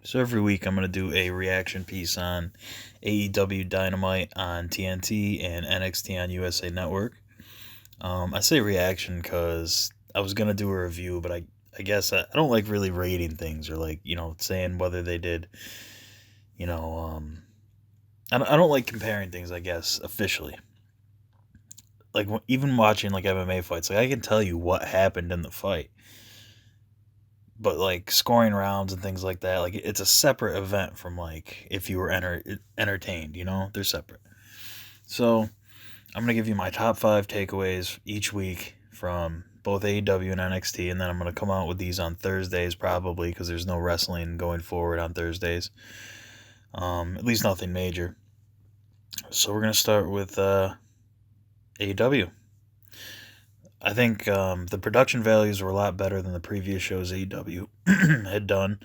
So every week I'm going to do a reaction piece on AEW Dynamite on TNT and NXT on USA Network. I say reaction because I was going to do a review, but I guess I don't like really rating things or saying whether they did, you know, I don't like comparing things, I guess, officially. Like even watching like MMA fights, like I can tell you what happened in the fight, but like scoring rounds and things like that, like it's a separate event from like if you were entertained, they're separate. So I'm gonna give you my top 5 takeaways each week from both AEW and NXT, and then I'm gonna come out with these on Thursdays probably because there's no wrestling going forward on Thursdays, at least nothing major. So we're gonna start with AEW. I think the production values were a lot better than the previous shows AEW had done.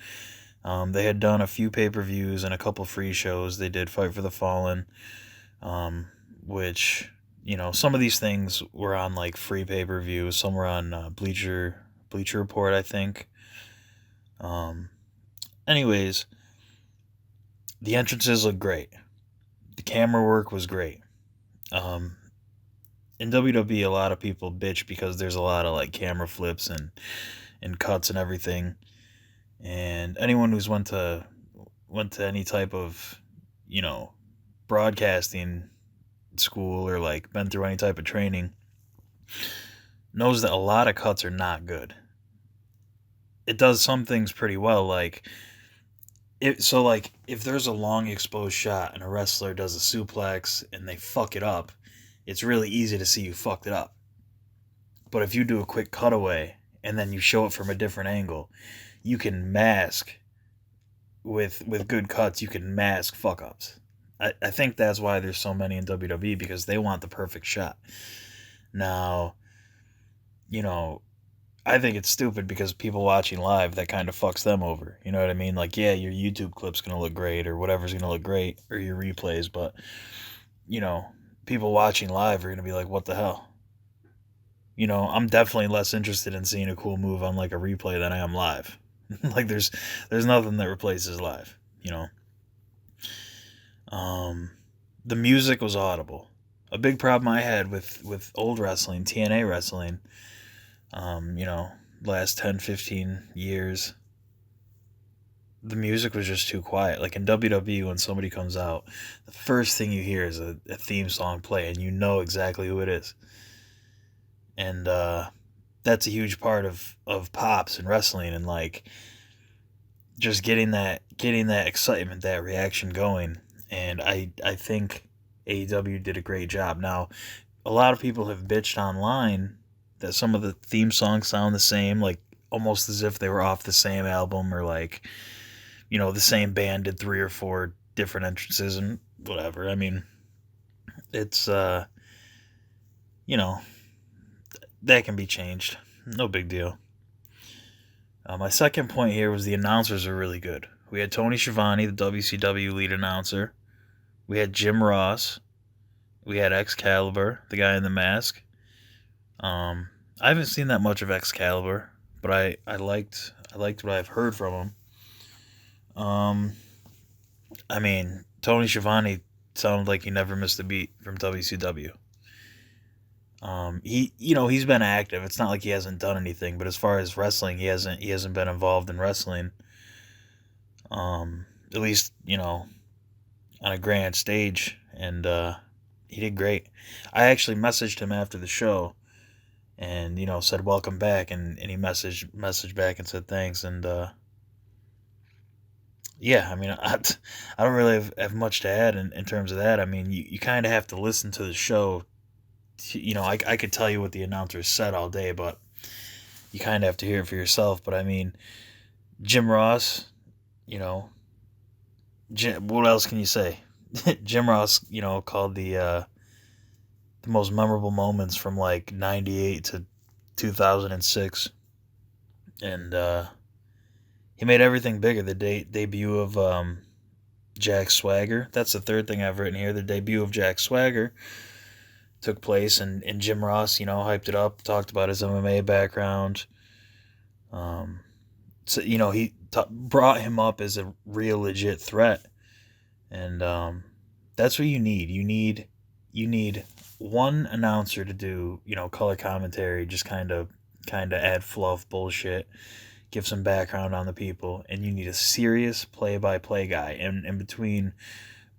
They had done a few pay-per-views and a couple free shows. They did Fight for the Fallen, which, some of these things were on like free pay-per-views. Some were on Bleacher Report, I think. Um, Anyways, the entrances looked great. The camera work was great. Um, in WWE, a lot of people bitch because there's a lot of like camera flips and cuts and everything. And anyone who's went to any type of, you know, broadcasting school or like been through any type of training knows that a lot of cuts are not good. It does some things pretty well, like if there's a long exposed shot and a wrestler does a suplex and they fuck it up, it's really easy to see you fucked it up. But if you do a quick cutaway and then you show it from a different angle, you can mask with good cuts, you can mask fuck ups. I think that's why there's so many in WWE because they want the perfect shot. Now, you know, I think it's stupid because people watching live, that kind of fucks them over. You know what I mean? Like, yeah, your YouTube clip's going to look great or whatever's going to look great or your replays, but, you know, people watching live are going to be like, what the hell? I'm definitely less interested in seeing a cool move on like a replay than I am live. Like there's nothing that replaces live. Um the music was audible. A big problem I had with old wrestling, TNA wrestling, um, you know, last 10, 15 years, the music was just too quiet. Like in WWE, when somebody comes out, the first thing you hear is a theme song play, and you know exactly who it is. And that's a huge part of pops and wrestling, and like just getting that excitement, that reaction going. And I think AEW did a great job. Now, a lot of people have bitched online that some of the theme songs sound the same, like almost as if they were off the same album or like, the same band did 3 or 4 different entrances and whatever. I mean, it's you know, that can be changed. No big deal. My second point here was the announcers are really good. We had Tony Schiavone, the WCW lead announcer. We had Jim Ross. We had Excalibur, the guy in the mask. Um, I haven't seen that much of Excalibur, but I liked what I've heard from him. I mean, Tony Schiavone sounded like he never missed a beat from WCW. He's been active. It's not like he hasn't done anything, but as far as wrestling, he hasn't been involved in wrestling. At least on a grand stage, and he did great. I actually messaged him after the show, and said welcome back, and he messaged back and said thanks, and yeah, I mean, I don't really have much to add in terms of that. I mean, you kind of have to listen to the show. I could tell you what the announcers said all day, but you kind of have to hear it for yourself. But I mean, Jim Ross, you know, what else can you say? Jim Ross, called the most memorable moments from like '98 to 2006, and he made everything bigger. The debut of Jack Swagger. That's the third thing I've written here. The debut of Jack Swagger took place, and Jim Ross, hyped it up, talked about his MMA background. So brought him up as a real legit threat. And that's what you need. You need one announcer to do, color commentary, just kind of add fluff, bullshit, give some background on the people, and you need a serious play-by-play guy. And between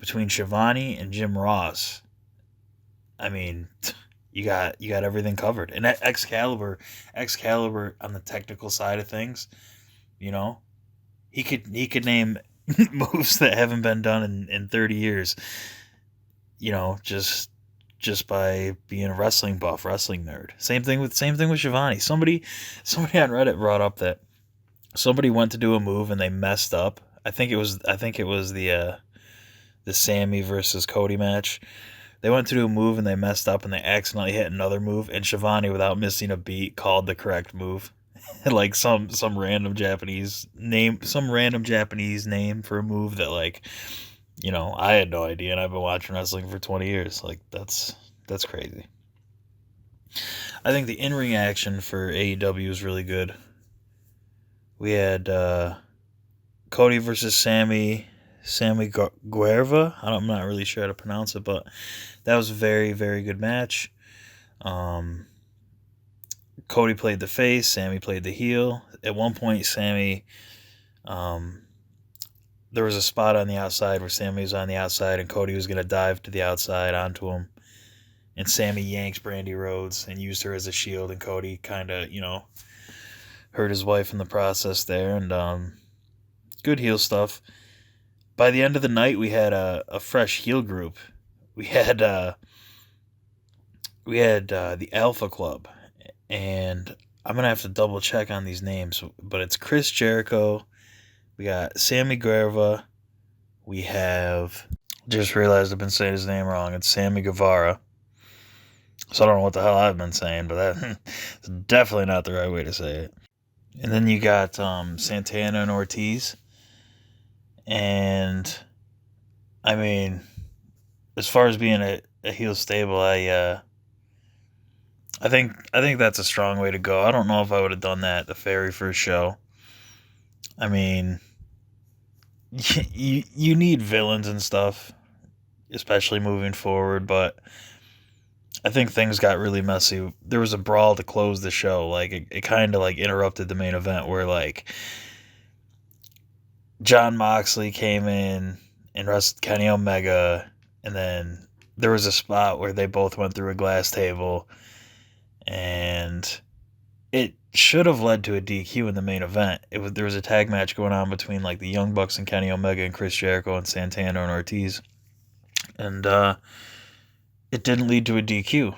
Shivani and Jim Ross, I mean, you got everything covered. And Excalibur on the technical side of things, you know, he could name moves that haven't been done in 30 years. Just by being a wrestling buff, wrestling nerd. Same thing with Shivani. Somebody on Reddit brought up that somebody went to do a move and they messed up. I think it was the Sammy versus Cody match. They went to do a move and they messed up and they accidentally hit another move, and Shivani, without missing a beat, called the correct move. Like some random Japanese name, for a move that, like, I had no idea, and I've been watching wrestling for 20 years. Like, that's crazy. I think the in-ring action for AEW is really good. We had Cody versus Sammy Guerra. I'm not really sure how to pronounce it, but that was a very, very good match. Um, Cody played the face, Sammy played the heel. At one point, um, there was a spot on the outside where Sammy was on the outside and Cody was going to dive to the outside onto him. And Sammy yanks Brandy Rhodes and used her as a shield, and Cody kind of, hurt his wife in the process there. And good heel stuff. By the end of the night, we had a fresh heel group. We had the Alpha Club, and I'm gonna have to double check on these names, but it's Chris Jericho. We got Sammy Guevara. We have, just realized I've been saying his name wrong. It's Sammy Guevara. So I don't know what the hell I've been saying, but that's definitely not the right way to say it. And then you got Santana and Ortiz. And I mean, as far as being a heel stable, I think that's a strong way to go. I don't know if I would have done that the very first show. I mean, you need villains and stuff, especially moving forward, but I think things got really messy. There was a brawl to close the show. Like, it kind of like interrupted the main event, where like John Moxley came in and wrestled Kenny Omega, and then there was a spot where they both went through a glass table, and it should have led to a DQ in the main event. There was a tag match going on between like the Young Bucks and Kenny Omega and Chris Jericho and Santana and Ortiz, and it didn't lead to a DQ.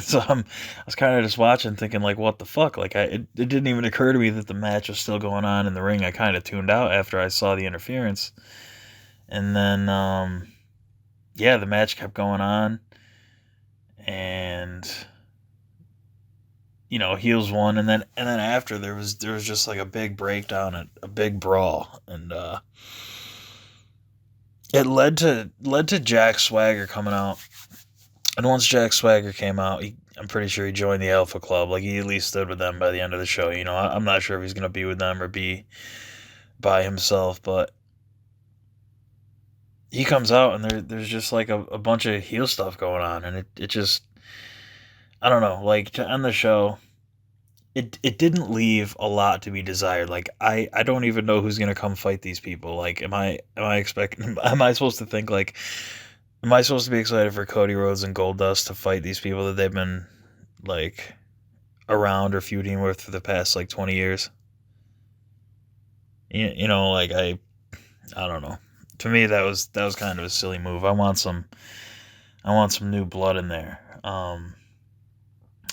So I was kind of just watching, thinking like, what the fuck? Like, it didn't even occur to me that the match was still going on in the ring. I kind of tuned out after I saw the interference, and then yeah, the match kept going on, and heels won, and then after there was just like a big breakdown, a big brawl, and it led to Jack Swagger coming out. And once Jack Swagger came out, I'm pretty sure he joined the Alpha Club. Like, he at least stood with them by the end of the show. I'm not sure if he's going to be with them or be by himself, but he comes out, and there's just like a bunch of heel stuff going on, and it just, I don't know, like, to end the show, it didn't leave a lot to be desired. Like, I don't even know who's going to come fight these people. Like, am I expecting, am I supposed to think like, am I supposed to be excited for Cody Rhodes and Goldust to fight these people that they've been, like, around or feuding with for the past, like, 20 years? Like, I don't know. To me, that was kind of a silly move. I want some new blood in there.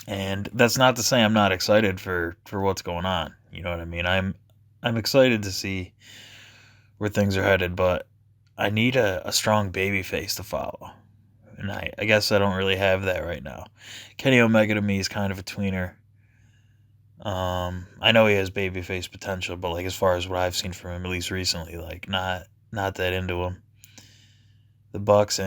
And that's not to say I'm not excited for what's going on. You know what I mean? I'm excited to see where things are headed, but I need a strong baby face to follow. And I guess I don't really have that right now. Kenny Omega to me is kind of a tweener. I know he has babyface potential, but like, as far as what I've seen from him, at least recently, like, not that into him. The Bucks,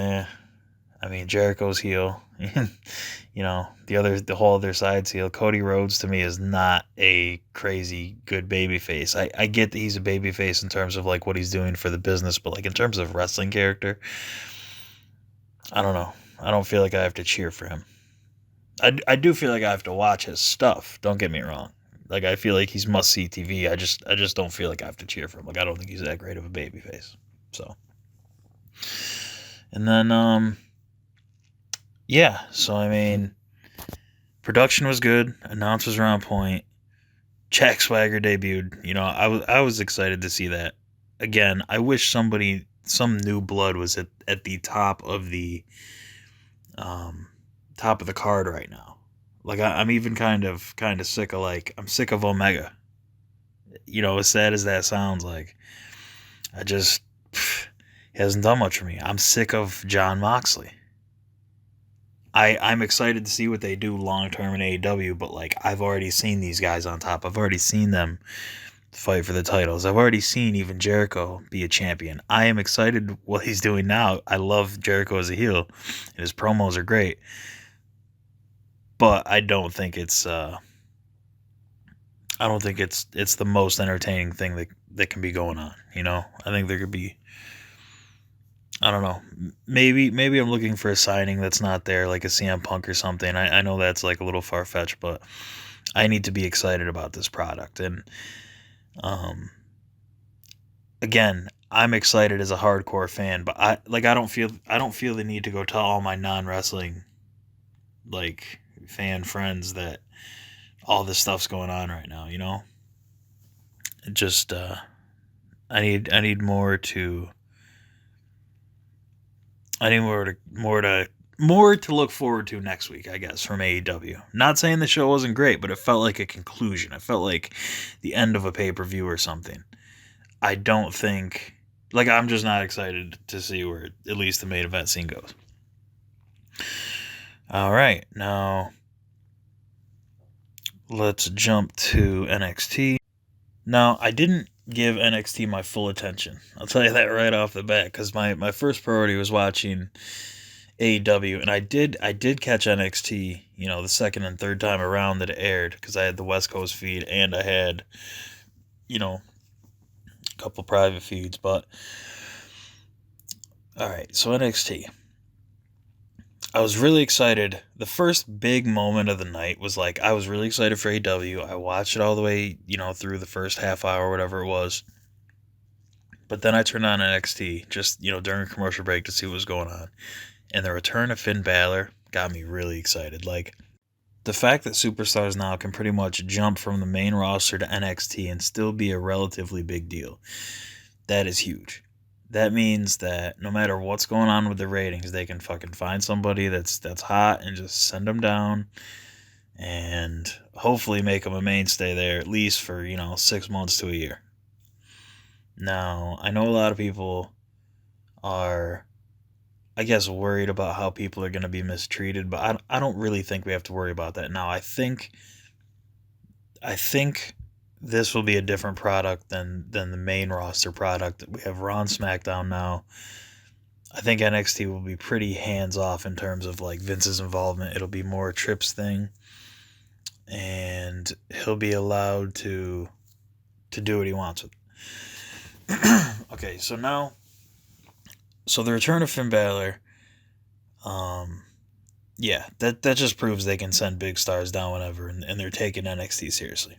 I mean, Jericho's heel. The whole other side's heel. Cody Rhodes to me is not a crazy good babyface. I get that he's a babyface in terms of like what he's doing for the business, but like in terms of wrestling character, I don't know. I don't feel like I have to cheer for him. I do feel like I have to watch his stuff. Don't get me wrong. Like I feel like he's must see TV. I just don't feel like I have to cheer for him. Like I don't think he's that great of a babyface. So, and then yeah. So I mean, production was good. Announcers were on point. Jack Swagger debuted. I was excited to see that. Again, I wish some new blood was at the um, top of the card right now. Like I'm even kind of sick of I'm sick of Omega. As sad as that sounds, like I just he hasn't done much for me. I'm sick of John Moxley. I'm excited to see what they do long term in AEW, but like I've already seen these guys on top. I've already seen them fight for the titles. I've already seen even Jericho be a champion. I am excited what he's doing now. I love Jericho as a heel, and his promos are great. But I don't think it's the most entertaining thing that can be going on. I think there could be, I don't know, maybe I'm looking for a signing that's not there, like a CM Punk or something. I know that's like a little far fetched, but I need to be excited about this product. And um, again, I'm excited as a hardcore fan, but I don't feel the need to go tell all my non wrestling like fan friends that all this stuff's going on right now. It just I need more to look forward to next week, I guess, from AEW. Not saying the show wasn't great, but it felt like a conclusion. It felt like the end of a pay-per-view or something. I don't think I'm just not excited to see where at least the main event scene goes. All right, now let's jump to NXT. Now, I didn't give NXT my full attention. I'll tell you that right off the bat, because my first priority was watching AEW, and I did catch NXT, the second and third time around that it aired, because I had the West Coast feed and I had, a couple private feeds. But all right, so NXT. I was really excited. The first big moment of the night was I was really excited for AEW. I watched it all the way, through the first half hour, or whatever it was. But then I turned on NXT just, during a commercial break to see what was going on. And the return of Finn Balor got me really excited. The fact that superstars now can pretty much jump from the main roster to NXT and still be a relatively big deal, that is huge. That means that no matter what's going on with the ratings, they can fucking find somebody that's hot and just send them down and hopefully make them a mainstay there, at least for, 6 months to a year. Now, I know a lot of people are, I guess, worried about how people are going to be mistreated, but I don't really think we have to worry about that. Now, I think this will be a different product than the main roster product. We have Raw and SmackDown now. I think NXT will be pretty hands off in terms of Vince's involvement. It'll be more a Trips thing, and he'll be allowed to do what he wants with it. Okay, so the return of Finn Balor, yeah, that just proves they can send big stars down whenever, and they're taking NXT seriously.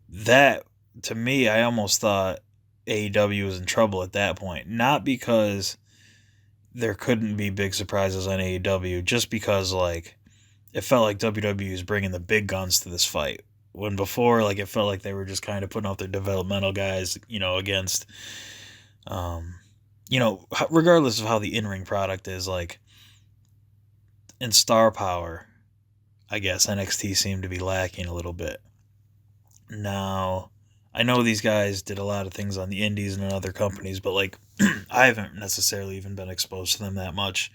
That, to me, I almost thought AEW was in trouble at that point. Not because there couldn't be big surprises on AEW, just because, it felt like WWE was bringing the big guns to this fight. When before, it felt like they were just kind of putting out their developmental guys, against, regardless of how the in-ring product is, in star power, I guess NXT seemed to be lacking a little bit. Now, I know these guys did a lot of things on the indies and in other companies, but I haven't necessarily even been exposed to them that much,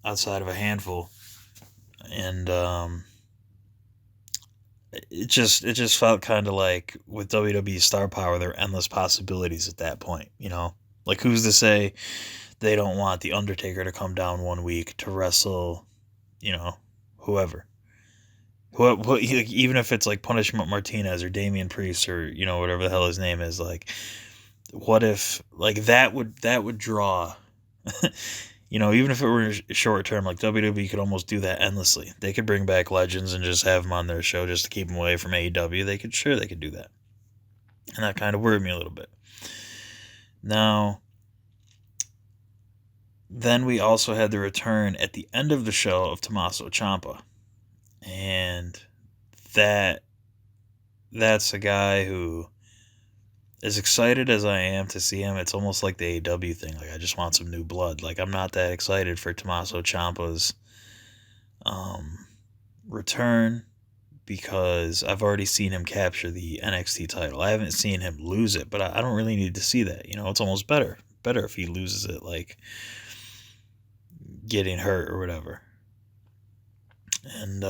outside of a handful. And it just felt kind of like with WWE star power, there are endless possibilities at that point, Like, who's to say they don't want The Undertaker to come down one week to wrestle, whoever. Even if it's like Punishment Martinez or Damian Priest or, whatever the hell his name is, like, what if, like, that would draw, even if it were short term, like WWE could almost do that endlessly. They could bring back legends and just have them on their show just to keep them away from AEW. They could do that. And that kind of worried me a little bit. Now, then we also had the return at the end of the show of Tommaso Ciampa. And that's a guy who, as excited as I am to see him, it's almost like the AEW thing. Like, I just want some new blood. Like, I'm not that excited for Tommaso Ciampa's return because I've already seen him capture the NXT title. I haven't seen him lose it, but I don't really need to see that. It's almost better if he loses it, like getting hurt or whatever. And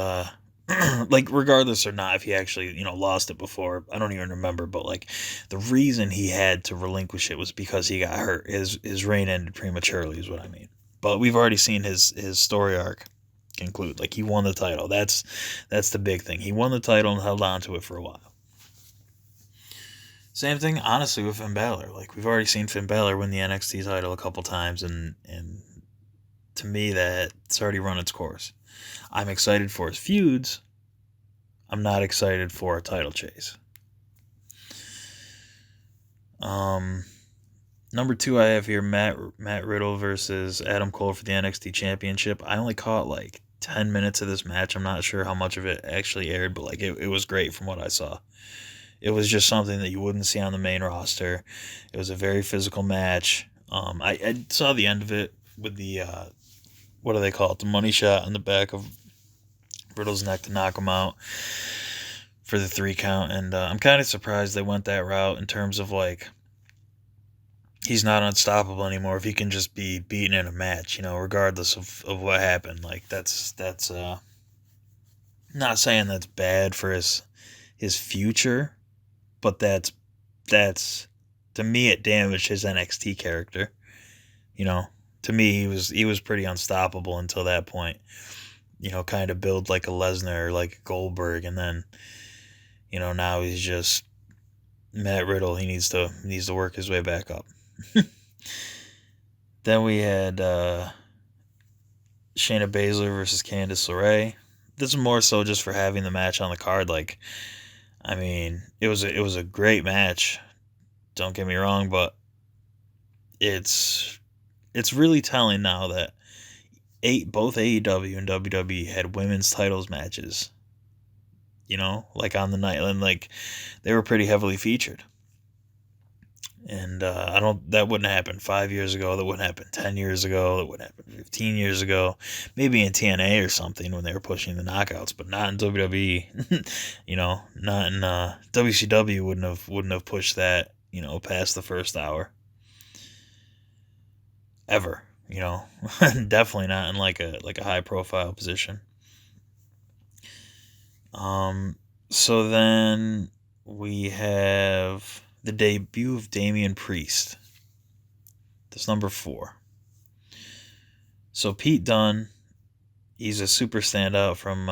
like, regardless or not, if he actually lost it before, I don't even remember, but like, the reason he had to relinquish it was because he got hurt. His reign ended prematurely is what I mean. But we've already seen his story arc conclude. Like, he won the title. That's the big thing. He won the title and held on to it for a while. Same thing, honestly, with Finn Balor. Like, we've already seen Finn Balor win the NXT title a couple times, and to me, that's already run its course. I'm excited for his feuds. I'm not excited for a title chase. Number 2, I have here Matt Riddle versus Adam Cole for the NXT Championship. I only caught like 10 minutes of this match. I'm not sure how much of it actually aired, but like, it was great from what I saw. It was just something that you wouldn't see on the main roster. It was a very physical match. I saw the end of it with the what do they call it? The money shot on the back of Riddle's neck to knock him out for the 3 count. And I'm kind of surprised they went that route in terms of, like, he's not unstoppable anymore if he can just be beaten in a match, regardless of what happened. Like, that's not saying that's bad for his future, but that's to me, it damaged his NXT character. To me, he was pretty unstoppable until that point. Kind of build like a Lesnar or like a Goldberg, and then, now he's just Matt Riddle. He needs to work his way back up. Then we had Shayna Baszler versus Candice LeRae. This is more so just for having the match on the card. Like, I mean, it was a great match. Don't get me wrong, but it's really telling now that both AEW and WWE had women's titles matches, like on the night, and like, they were pretty heavily featured. And that wouldn't happen 5 years ago. That wouldn't happen 10 years ago. That wouldn't happen 15 years ago. Maybe in TNA or something when they were pushing the knockouts, but not in WWE. Not in WCW wouldn't have pushed that, past the first hour. Ever. Definitely not in like a high profile position. So then we have the debut of Damian Priest. That's number 4. So Pete Dunne, he's a super standout from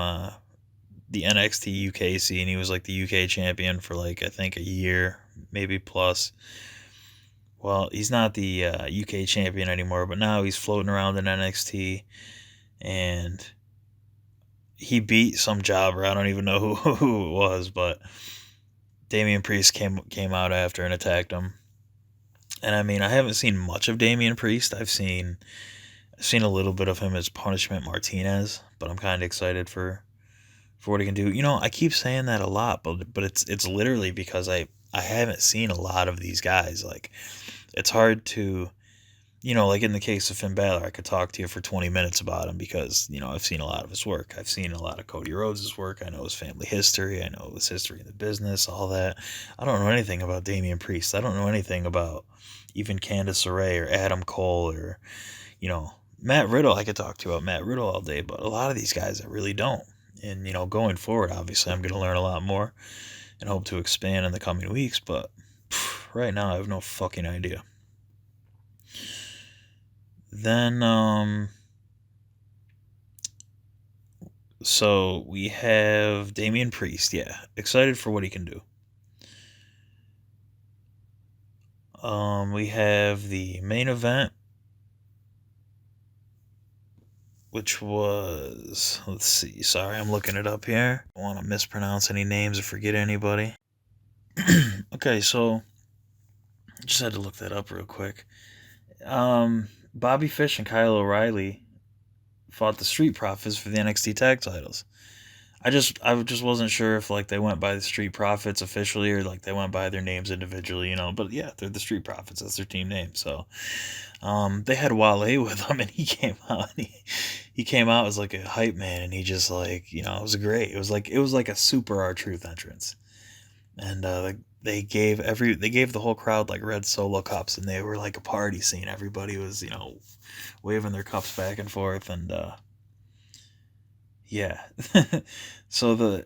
the NXT UK scene. He was like the UK champion for like, I think, a year, maybe plus. Well, he's not the UK champion anymore, but now he's floating around in NXT, and he beat some jobber. I don't even know who it was, but Damian Priest came out after and attacked him. And I mean, I haven't seen much of Damian Priest. I've seen a little bit of him as Punishment Martinez, but I'm kind of excited for what he can do. I keep saying that a lot, but it's literally because I haven't seen a lot of these guys. Like, it's hard to, like in the case of Finn Balor, I could talk to you for 20 minutes about him because, I've seen a lot of his work. I've seen a lot of Cody Rhodes' work. I know his family history. I know his history in the business, all that. I don't know anything about Damian Priest. I don't know anything about even Candice LeRae or Adam Cole or, Matt Riddle. I could talk to you about Matt Riddle all day, but a lot of these guys I really don't. And, going forward, obviously, I'm going to learn a lot more and hope to expand in the coming weeks, but right now I have no fucking idea. Then, so we have Damian Priest. Yeah, excited for what he can do. We have the main event, which was, let's see, sorry, I'm looking it up here. I don't want to mispronounce any names or forget anybody. Okay, so just had to look that up real quick. Bobby Fish and Kyle O'Reilly fought the Street Profits for the NXT tag titles. I just wasn't sure if like they went by the Street Profits officially or like they went by their names individually, you know. But yeah, they're the Street Profits. That's their team name. So, they had Wale with them, and he came out as like a hype man, and he just like it was great. It was like a super R-Truth entrance, and they gave the whole crowd like red Solo cups, and they were like a party scene. Everybody was waving their cups back and forth, and yeah. So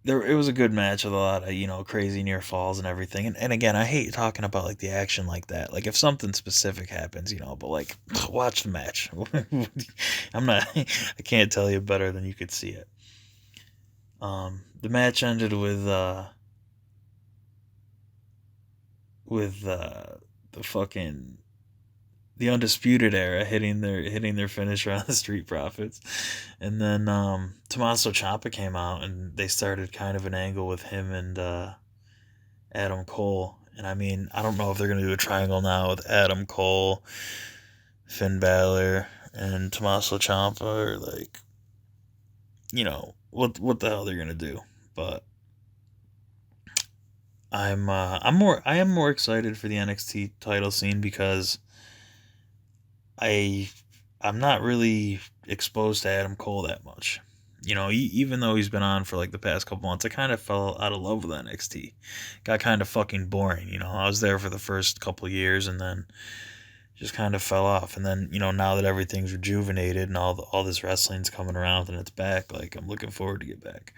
it was a good match with a lot of crazy near falls and everything. And again, I hate talking about like the action like that. Like if something specific happens, but like watch the match. I can't tell you better than you could see it. The match ended with the fucking the Undisputed Era hitting their finisher on the Street Profits, and then Tommaso Ciampa came out and they started kind of an angle with him and Adam Cole. And I mean, I don't know if they're gonna do a triangle now with Adam Cole, Finn Balor, and Tommaso Ciampa, or like, what the hell they're gonna do. But I am more excited for the NXT title scene because I I'm not really exposed to Adam Cole that much. Even though he's been on for like the past couple months, I kind of fell out of love with NXT. Got kind of fucking boring. I was there for the first couple years and then just kind of fell off. And then now that everything's rejuvenated and all this wrestling's coming around and it's back, like I'm looking forward to get back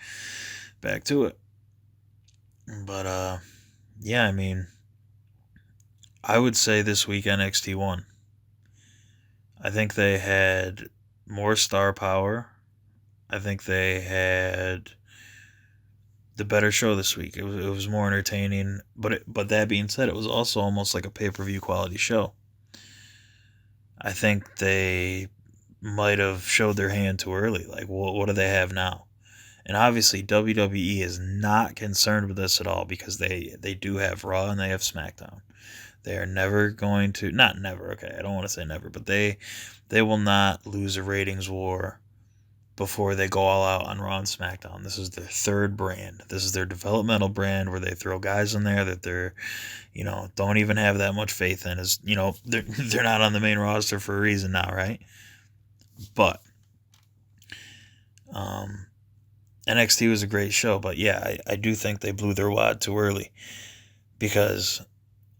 to it. But yeah, I mean, I would say this week NXT won. I think they had more star power. I think they had the better show this week. It was more entertaining, but that being said, it was also almost like a pay-per-view quality show. I think they might have showed their hand too early. Like, what do they have now? And obviously, WWE is not concerned with this at all because they do have Raw and they have SmackDown. They are never going to, not never. Okay, I don't want to say never, but they will not lose a ratings war before they go all out on Raw and SmackDown. This is their third brand. This is their developmental brand where they throw guys in there that they're, don't even have that much faith in. They're not on the main roster for a reason now, right? But NXT was a great show, but yeah, I do think they blew their wad too early because,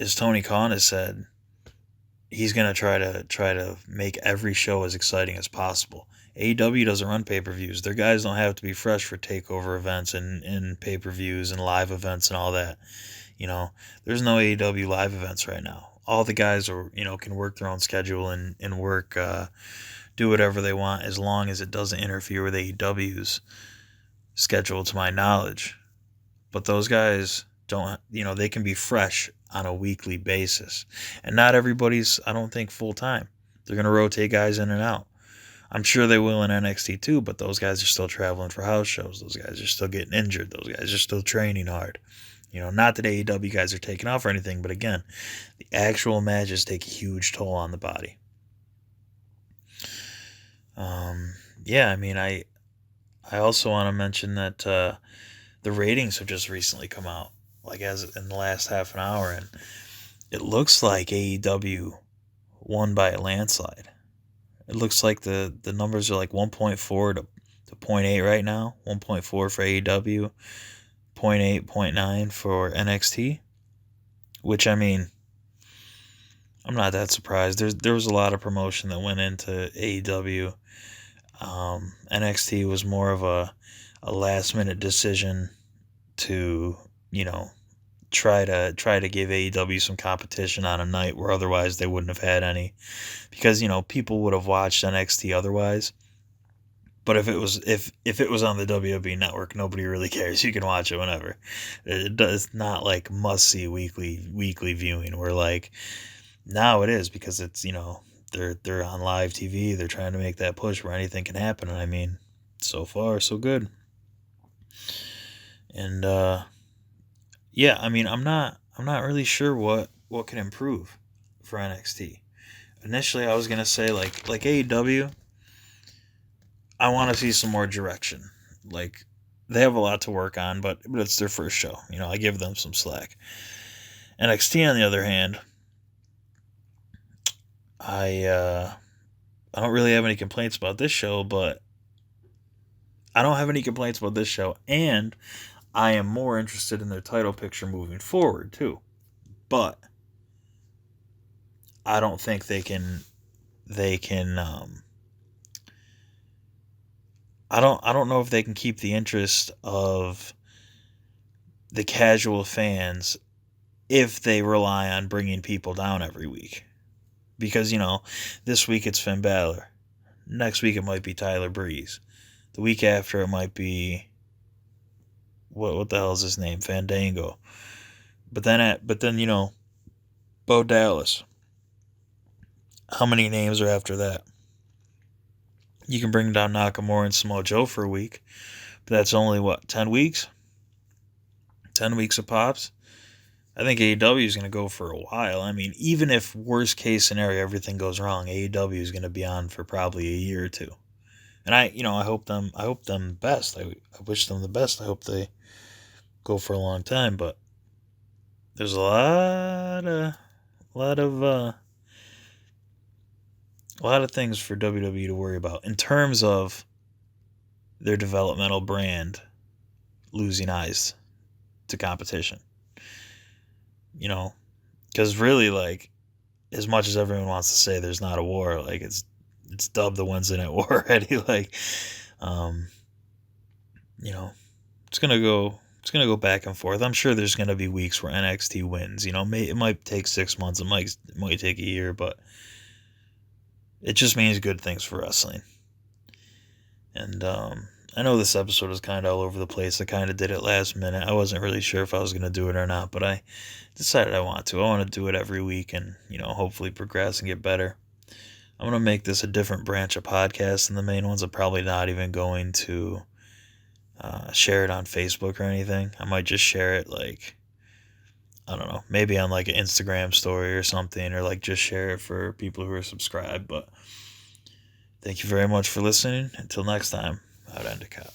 as Tony Khan has said, he's gonna try to make every show as exciting as possible. AEW doesn't run pay-per-views. Their guys don't have to be fresh for takeover events and pay-per-views and live events and all that. There's no AEW live events right now. All the guys can work their own schedule and work do whatever they want as long as it doesn't interfere with AEW's schedule, to my knowledge. But those guys don't, they can be fresh on a weekly basis. And not everybody's, I don't think, full time. They're going to rotate guys in and out. I'm sure they will in NXT too, but those guys are still traveling for house shows. Those guys are still getting injured. Those guys are still training hard. Not that AEW guys are taking off or anything, but again, the actual matches take a huge toll on the body. Yeah, I mean, I also want to mention that the ratings have just recently come out, like as in the last half an hour, and it looks like AEW won by a landslide. It looks like the numbers are like 1.4 to 0.8 right now. 1.4 for AEW, 0.8, 0.9 for NXT. Which, I mean, I'm not that surprised. There was a lot of promotion that went into AEW. NXT was more of a last minute decision to try to give AEW some competition on a night where otherwise they wouldn't have had any, because people would have watched NXT otherwise. But if it was on the WWE network, nobody really cares. You can watch it whenever. It's not like must see weekly viewing. Where like now it is, because it's they're on live TV. They're trying to make that push where anything can happen. And I mean, so far so good. And yeah, I mean, I'm not really sure what can improve for NXT. Initially, I was gonna say like AEW. I want to see some more direction. Like, they have a lot to work on, but it's their first show. I give them some slack. NXT, on the other hand, I don't really have any complaints about this show, but I don't have any complaints about this show, and I am more interested in their title picture moving forward too. But I don't think they can. I don't know if they can keep the interest of the casual fans if they rely on bringing people down every week. Because, this week it's Finn Balor. Next week it might be Tyler Breeze. The week after it might be, what the hell is his name? Fandango. But then Bo Dallas. How many names are after that? You can bring down Nakamura and Samoa Joe for a week, but that's only 10 weeks? 10 weeks of pops? I think AEW is going to go for a while. I mean, even if worst case scenario everything goes wrong, AEW is going to be on for probably a year or two. And I hope them best. I wish them the best. I hope they go for a long time, but there's a lot of things for WWE to worry about in terms of their developmental brand losing eyes to competition. Because really, like, as much as everyone wants to say there's not a war, like, it's dubbed the Wednesday Night War already. Like, it's gonna go back and forth. I'm sure there's gonna be weeks where NXT wins. It might take 6 months. It might take a year, but it just means good things for wrestling. And I know this episode is kind of all over the place. I kind of did it last minute. I wasn't really sure if I was going to do it or not, but I decided I want to. I want to do it every week and, hopefully progress and get better. I'm going to make this a different branch of podcasts than the main ones. I'm probably not even going to share it on Facebook or anything. I might just share it, like, I don't know, maybe on like an Instagram story or something, or like just share it for people who are subscribed. But thank you very much for listening. Until next time, out and out.